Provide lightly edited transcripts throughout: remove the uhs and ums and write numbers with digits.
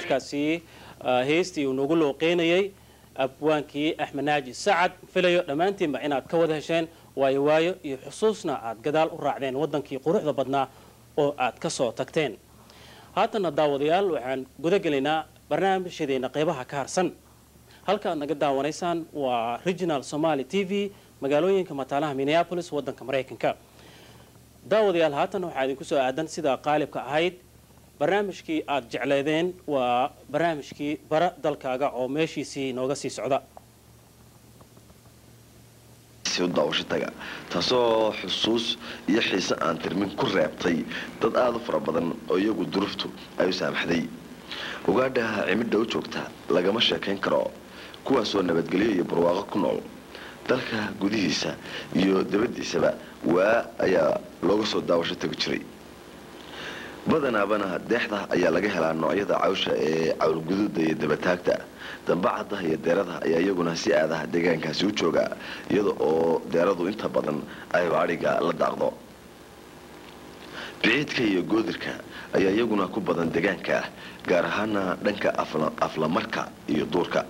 kaasi heestii uu nagu looqeynayay abwaankii Axmed Naaji Sacad filayo dhamaantiinba inaad ka wada hesheen waayo iyo xusuusna aad gadaal u raacdeen wadankii quruxda badnaa oo aad ka soo tagteen haatan daawadayaal waxaan guda gelaynaa barnaamijyadeena qaybaha ka harsan halka aad naga daawanaysaan waa Regional Somali TV magaalooyinka mataanaha Minneapolis wadanka Mareykanka daawadayaal haatan waxaa idinku soo aadan sida qaalibka ahayd barnaamijkii aad jecleedeen waa barnaamijkii bara dalkaaga oo meeshiisii nooga sii socda daawashadaga taasoo xusuus iyo xiise aan tirmin ku reebtay dad aad u fara badan oo iyagu duruftu ay u saamaxday ugaadha cimida u joogta lagama sheekayn karo kuwaasoo nabadgelyo iyo barwaaqo ku nool dalka gudihiisa iyo dibadiisaba waa ayaa looga soo daawasho tagi jiray badanaabana deexda ayaa laga helaa noocyada cawsha ee cawlguduuda iyo dabataagta dambacada iyo deerada ayaa iyaguna si aadaha deegaankaasi u jooga iyada oo deeradu inta badan ay baadhiga la daaqdo biciidka iyo goodirka ayaa iyaguna ku badan deegaanka gaar ahaana dhanka aflamarka iyo duurka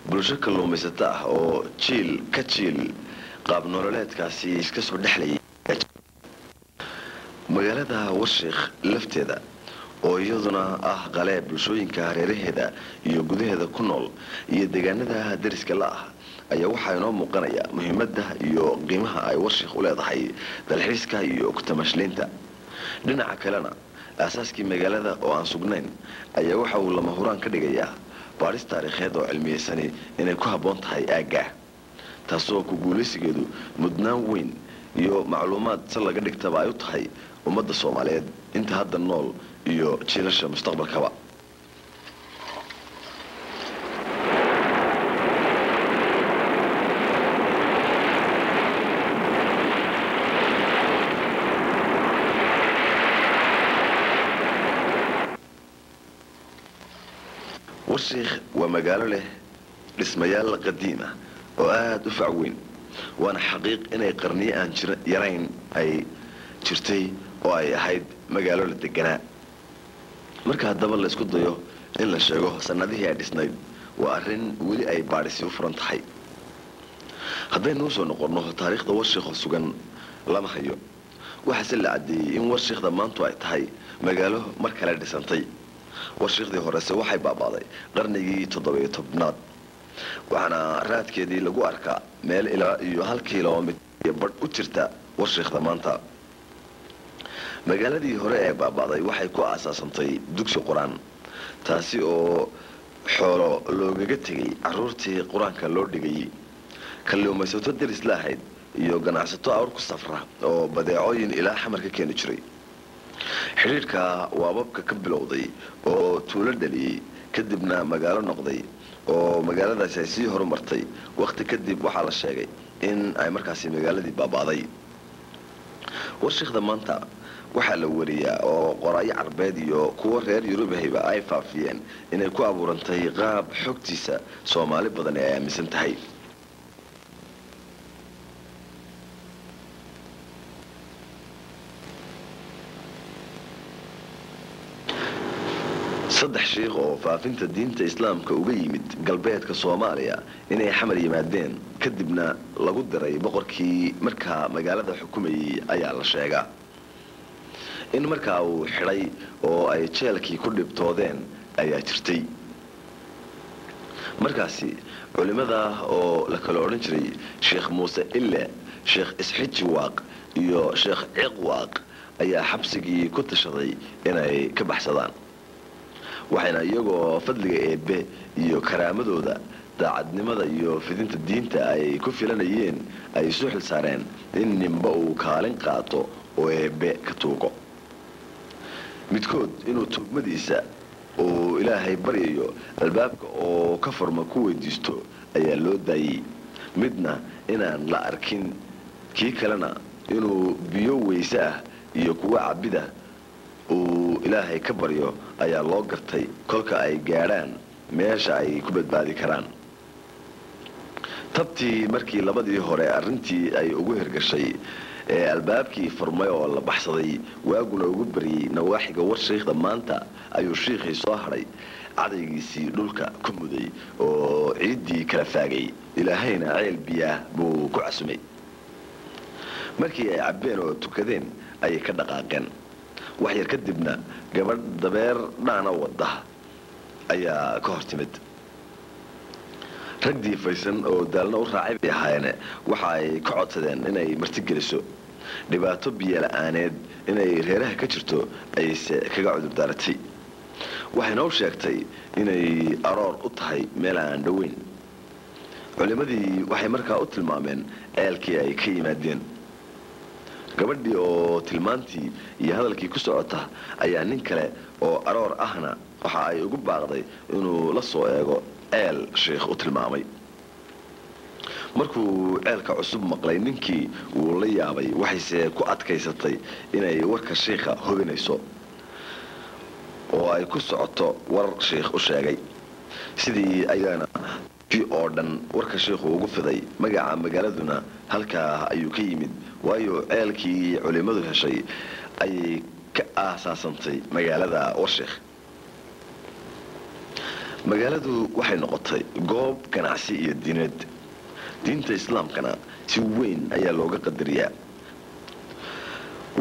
bulsho kalluumaysata ah oo jiil ka jiil qaab nololeedkaasi iska soo dhexlayay magaalada Warshiikh lafteeda oo iyaduna ah qaleeb bulshooyinka hareeraheeda iyo gudaheeda ku nool iyo deegaanada dariska la ah ayaa waxaa inoo muuqanaya muhiimadda iyo qiimaha ay Warshiikh u leedahay dalxiiska iyo ku tamashleynta dhinaca kalena asaaskii magaalada oo aan sugnayn ayaa waxa uu lama huraan ka dhigayaa baaris taariikheed oo cilmiyeysan inay ku haboon tahay aaga taasoo ku guuleysigeedu mudnaan weyn iyo macluumaad si laga dhigtaba ay u tahay ummadda Soomaaliyeed inta hadda nool iyo jiilasha mustaqbalkaba Warshiikh waa magaalo leh dhismayaal qadiima oo aad u facweyn waana xaqiiq inay qarniyo aan yarayn ay jirtay oo ay ahayd magaalo la deganaa marka haddaba la isku dayo in la sheego sanadihii ay dhisnayd waa arrin weli ay baadhisi u furan tahay haddaynu soo noqonno taariikhda Warshiikh sugan lama hayo waxaase la cadeeyay in Warshiikhda maanta ay tahay magaalo mar kale dhisantay Warshiikhdii horese waxay baabaaday qarnigii 17aad waxaana raadkeedii lagu arkaa meel ilaa iyo 1 kiiloomitir badh u jirta Warshiikhda maanta magaaladii hore ee baabaaday waxay ku aasaasantay dugsi quraan taasi oo xoolo loogaga tagay caruurtii quraanka loo dhigay kalluumaysato daris lahayd iyo ganacsato awr ku safra oo badeecooyin ilaa xamar ka keeni jiray xiriirka waababka ka bilowday oo tuulo dhaliyay kadibna magaalo noqday oo magaaladaasi ay sii horumartay waqti kadib waxaa la sheegay in ay markaasi magaaladii baabaaday Warshiikhda maanta waxaa la wariyaa oo qoraayo carbeed iyo kuwa reer Yurubahayba ay faafiyeen inay ku abuurantay qaab xogtiisa Soomaali badan ay aaminsan tahay saddex sheekh oo faafinta diinta islaamka uga yimid galbeedka Soomaaliya inay xamar yimaadeen kadibna lagu diray boqorkii markaa magaalada xukumayay ayaa la sheegaa in markaa uu xidhay oo ay jeelkii ku dhibtoodeen ayaa jirtay markaasi culimada oo la kala oran jiray Sheekh Muuse Ille Sheekh Isxiji Waaq iyo Sheekh Ciq Waaq ayaa xabsigii ku tashaday inay ka baxsadaan waxayna iyagoo fadliga eebe iyo karaamadooda daacadnimada iyo fidinta diinta ay ku filanayeen ay isu xil saareen in ninba uu kaalin qaato oo eebbe ka tuugo midkood inuu tuugmadiisa oo ilaahay baryayo albaabka oo ka furma ku weydiisto ayaa loo daayay midna inaan la arkin kii kalena inuu biyo weyse ah iyo kuwa cabida uu ilaahay ka baryo ayaa loo gartay kolka ay gaadhaan meesha ay ku badbaadi karaan tabtii markii labadii hore arrintii ay ugu hirgashay ee albaabkii furmay oo la baxsaday waaguna ugu bariyey nawaaxiga warshiikhda maanta ayuu shiikhii soo hadhay cadaygiisii dhulka ku muday oo ciiddii kala faagay ilaahayna ceel biyaah buu ku casumay markii ay cabbeen oo tukadeen ayay ka dhaqaaqeen wax yar kadibna gabadh dabeer dhaana wadda ayaa ka hor timid rag diifaysan oo daalna u raacay bay ahaayeen waxa ay ka codsadeen inay martigeliso dhibaato biyola'aaneed inay reeraha ka jirto ayayse kaga cudurdaaratay waxayna u sheegtay inay aroor u tahay meel aan dhoweyn culimmadii waxay markaa u tilmaameen ceelkii ay ka yimaadeen gabadhii oo tilmaantii iyo hadalkii ku socota ayaa nin kale oo aroor ahna waxa ay ugu baaqday inuu la soo eego ceel sheekh u tilmaamay markuu ceelka cusub maqlay ninkii wuu la yaabay waxayse ku adkaysatay inay warka sheekha hubinayso oo ay ku socoto war sheekh u sheegay sidii ayaana oo dhan warka sheekhu ugu fiday magaca magaaladuna halkaa ayuu ka yimid waayo ceelkii culimadu heshay ayay ka aasaasantay magaalada warsheekh magaaladu waxay noqotay goob ganacsi iyo diineed diinta islaamkana si weyn ayaa looga qadariyaa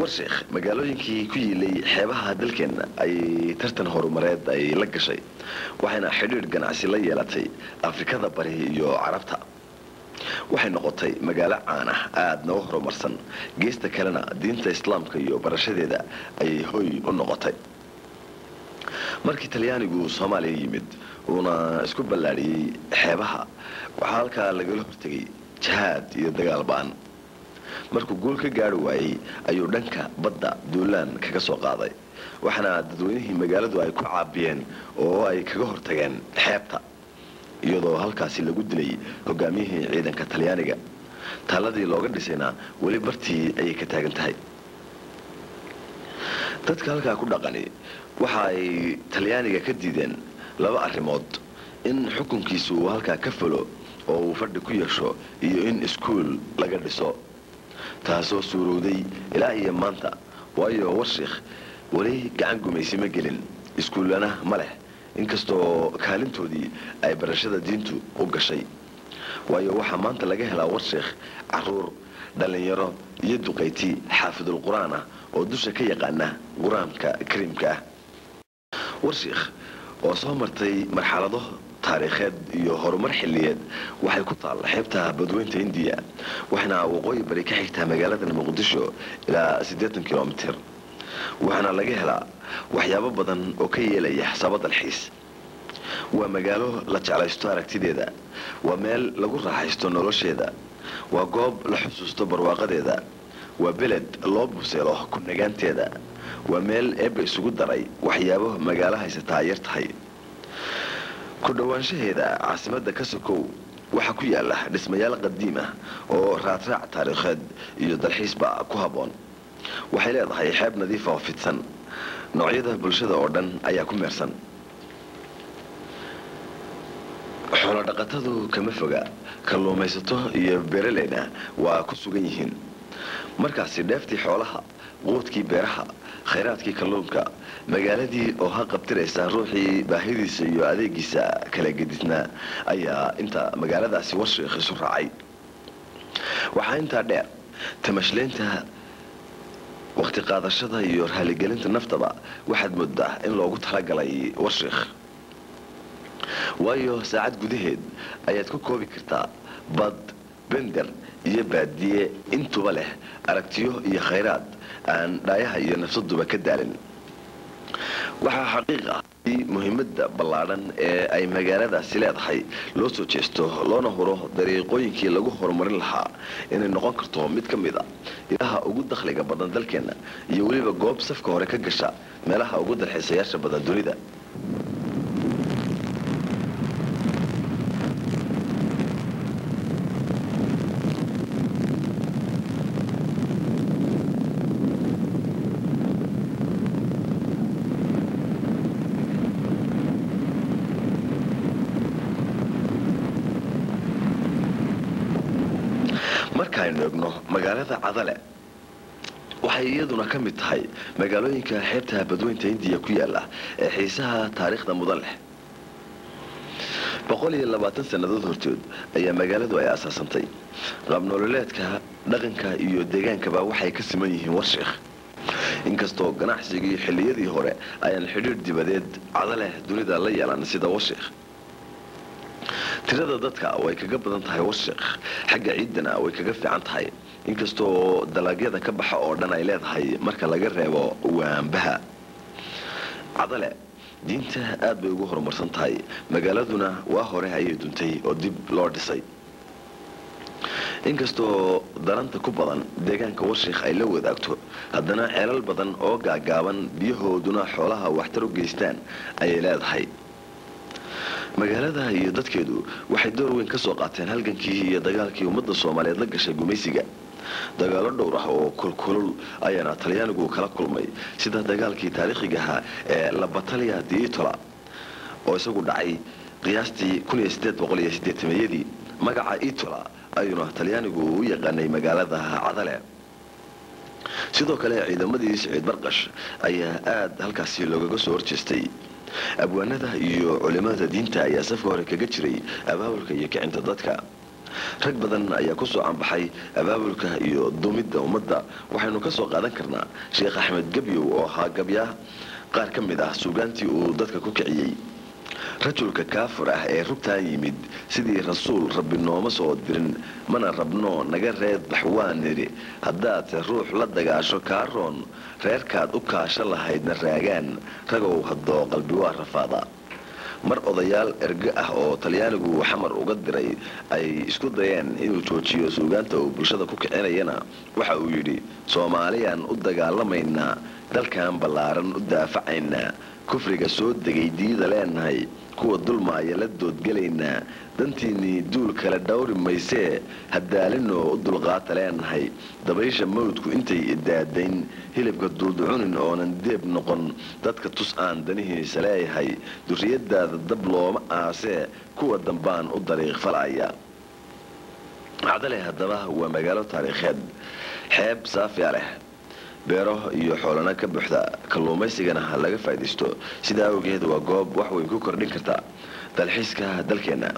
warsheekh magaalooyinkii ku yiilay xeebaha dalkeenna ayay tartan horumareed ay la gashay waxayna xidhiidh ganacsi la yeelatay afrikada bari iyo carabta waxay noqotay magaalo caan ah aadna u horumarsan geesta kalena diinta islaamka iyo barashadeeda ayay hoy u noqotay markii talyaanigu soomaaliya yimid uuna isku ballaadhiyey xeebaha waxaa halkaa lagala hortegay jihaad iyo dagaal ba'an markuu guul ka gaari waayey ayuu dhanka badda duulaan kaga soo qaaday waxaana dadweynihii magaaladu ay ku caabiyeen oo ay kaga hortageen xeebta iyadoo halkaasi lagu dilay hogaamiyihii ciidanka talyaaniga taaladii looga dhisayna weli bartii ayay ka taagan tahay dadka halkaa ku dhaqani waxa ay talyaaniga ka diideen laba arrimood in xukunkiisu uu halkaa ka fulo oo uu fadhi ku yeesho iyo in iskuul laga dhiso taasoo suurowday ilaa iyo maanta waayo warsheekh weli gacan gumaysi ma gelin iskuullana ma leh inkastoo kaalintoodii ay barashada diintu u gashay waayo waxaa maanta laga helaa warsheekh caruur dhallinyaro iyo duqayti xaafidul qur-aan ah oo dusha ka yaqaana qur-aanka kariimka ah warsheekh oo soo martay marxalado taariikheed iyo horumar xilliyeed waxay ku taal xeebta badweynta Hindiya waxaana waqooyi bari ka xigtaa magaalada Muqdisho ilaa 80 kilomitir waxaana laga helaa waxyaabo badan oo ka yeelaya xisabada dalxiis waa magaalo la jeclaysto aragtideeda waa meel lagu raaxaysto nolosheeda waa goob la xusuusto barwaaqadeeda waa beled loo buseelo ku nagaanteeda waa meel eebbe isugu daray waxyaabo magaalo haysataa yar tahay ku dhawaanshaheeda caasimadda ka sokow waxa ku yaala dhismayaal qadiim ah oo raadraac taariikheed iyo dalxiisba ku haboon waxay leedahay xeeb nadiif ah oo fidsan noocyada bulshada oo dhan ayaa ku meersan xoolo dhaqatadu kama foga kalluumaysato iyo beeraleyna waa ku sugan yihiin markaasi dheeftii xoolaha quudkii beeraha khayraadkii kalluunka magaaladii oo ha qabtiraysa ruuxii baahidiisa iyo adeegiisa kala gedisnaa ayaa inta magaaladaasi warsheekh isu raacay waxaa intaa dheer tamashleynta waqti qaadashada iyo raaligelinta naftaba waxaad moodaa in loogu talagalay warsheekh waayo saacad gudaheed ayaad ku koobi kartaa bad bender iyo baadiye intuba leh aragtiyo iyo khayraad aan dhaayaha iyo nafsaduba ka daalin waxaa xaqiiq ah muhiimadda ballaaran ee ay magaaladaasi leedahay loo soo jeesto loona huro dariiqooyinkii lagu horumarin lahaa inay noqon karto mid ka mid a ilaha ugu dakhliga badan dalkeena iyo weliba goob safka hore ka gasha meelaha ugu dalxiisayaasha badan dunida. markaaynu eegno magaalada Cadale waxay iyaduna ka mid tahay magaalooyinka xeebta badweynta Hindiya ku yaala ee xiisaha taariikhda mudan leh. 120 sanadood hortood ayaa magaaladu ay asaasantay. qaab nololeedka, dhaqanka iyo deegaankaba waxay ka siman yihiin Warshiikh. inkastoo ganacsigii xilliyadii hore ayaan xidhiir dibadeed Cadale dunida la yeelan sida Warshiikh. tirada dadka way kaga badan tahay Warshiikh, xagga ciidana way kaga fiican tahay, inkastoo dalagyada ka baxa oo dhan ay leedahay marka laga reebo waanbaha. Cadale diinta aad bay ugu horumarsan tahay, magaaladuna waa hore ayay duntay oo dib loo dhisay. inkastoo daranta ku badan deegaanka Warshiikh ay la wadaagto, haddana ceelal badan oo gaagaaban biyahooduna xoolaha waxtar u geystaan ayay leedahay. magaalada iyo dadkeedu waxay door weyn ka soo qaateen halgankii iyo dagaalkii ummadda Soomaaliyeed la gashay gumaysiga. dagaalo dhowr ah oo kulkulul ayaana Talyaanigu kala kulmay, sida dagaalkii taariikhiga ahaa ee La Battaglia di Itola oo isagu dhacay qiyaastii 1880. magaca Itola ayuuna Talyaanigu u yaqaanay magaalada Cadale. sidoo kale ciidamadii Saciid Barqash ayaa aad halkaasi looga soo horjeestay. abwaanada iyo culimada diinta ayaa safka hore kaga jiray abaabulka iyo kicinta dadka. rag badan ayaa ku soo anbaxay abaabulka iyo dumidda ummadda. waxaynu ka soo qaadan karnaa Sheekh Axmed Gabyow oo ahaa gabya qaar ka mid ah suugaantii uu dadka ku kiciyay. rajulka kaafir ah ee rugtaan yimid sidii rasuul rabbi nooma soo dirin, mana rabno naga reed baxwaan niri, haddaad ruux la dagaasho kaaroon reerkaad u kaasho lahaydna raagaan, ragow haddoo qalbi waa rafaada. mar odayaal erga ah oo Talyaanigu xamar uga diray ay isku dayeen inuu joojiyo suugaanta uu bulshada ku kicinayana waxa uu yidhi, Soomaaliyaan u dagaalamaynaa, dalkan ballaaran u daafacaynaa, kufriga soo degay diida leenahay, kuwa dulmaaya la doodgelaynaa, dantiinii duul kala dhawri maysee haddaalinoo u dulqaata leenahay, dabaysha mawdku intay idaadayn, hilibka duuducunin oonan deeb noqon, dadka tus aan danihiisa leeyahay, duriyadaada dab looma aasee, kuwa dambaan u dariiq falaya. Cadale haddaba waa magaalo taariikheed, xeeb saafiya leh, beero iyo xoolana ka buuxda, kalluumaysigana laga faa'iideysto. sidaa awgeed waa goob wax weyn ku kordhin karta dalxiiska dalkeena.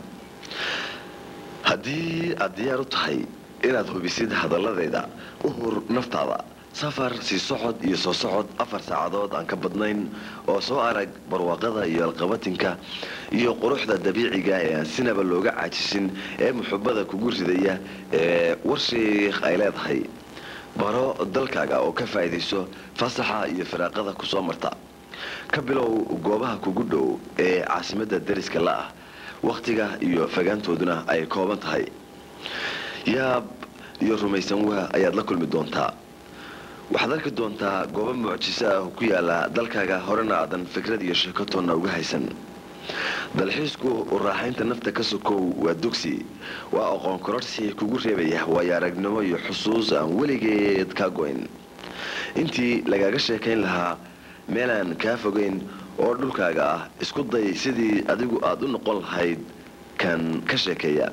haddii aad diyaar u tahay inaad hubisid hadalladeeda, u hur naftaada safar sii socod iyo soo socod 4 saacadood aan ka badnayn oo soo arag barwaaqada iyo alqabatinka iyo quruxda dabiiciga ee aan sinaba looga caajisin ee muxubbada kugu ridaya ee Warshiikh ay leedahay. baro dalkaaga oo ka faa'iideyso fasaxa iyo firaaqada ku soo marta. ka bilow goobaha kugu dhow ee caasimadda dariska la ah, waqtiga iyo fagaantooduna ay kooban tahay. yaab iyo rumaysan waa ayaad la kulmi doontaa. waxaad arki doontaa goobo mucjiso ah ku yaala dalkaaga horena aadan fikrad iyo sheeko toonna uga haysan. dalxiisku u raaxaynta nafta ka sokow waa dugsi, waa aqoon kororsi kugu reebaya waayo aragnimo iyo xusuus aan weligeed ka goyn. intii lagaaga sheekayn lahaa meelaan kaa fogeyn oo dhulkaaga ah, isku day sidii adigu aad u noqon lahayd kan ka sheekeeya.